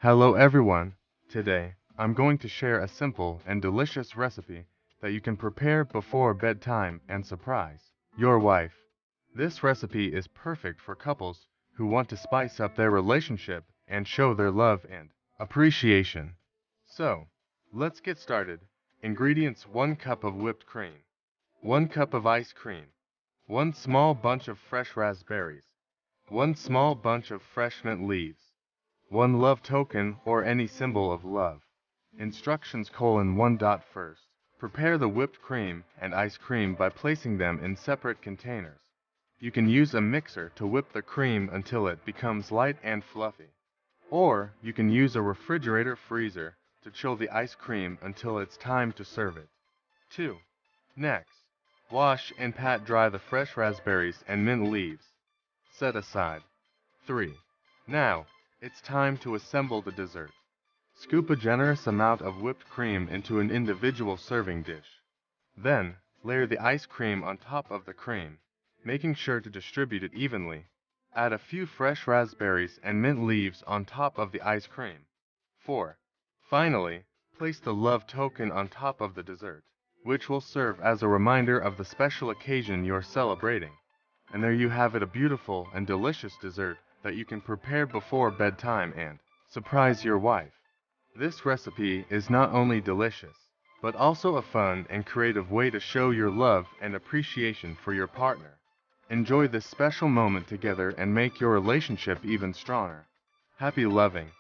Hello everyone! Today, I'm going to share a simple and delicious recipe that you can prepare before bedtime and surprise your wife. This recipe is perfect for couples who want to spice up their relationship and show their love and appreciation. So, let's get started. Ingredients: 1 cup of whipped cream, 1 cup of ice cream, 1 small bunch of fresh raspberries, 1 small bunch of fresh mint leaves, 1 love token or any symbol of love. Instructions: 1. First, prepare the whipped cream and ice cream by placing them in separate containers. You can use a mixer to whip the cream until it becomes light and fluffy. Or you can use a refrigerator freezer to chill the ice cream until it's time to serve it. 2. Next, wash and pat dry the fresh raspberries and mint leaves. Set aside. 3. Now, it's time to assemble the dessert. Scoop a generous amount of whipped cream into an individual serving dish. Then, layer the ice cream on top of the cream, making sure to distribute it evenly. Add a few fresh raspberries and mint leaves on top of the ice cream. 4. Finally, place the love token on top of the dessert, which will serve as a reminder of the special occasion you're celebrating. And there you have it, a beautiful and delicious dessert that you can prepare before bedtime and surprise your wife. This recipe is not only delicious, but also a fun and creative way to show your love and appreciation for your partner. Enjoy this special moment together and make your relationship even stronger. Happy loving!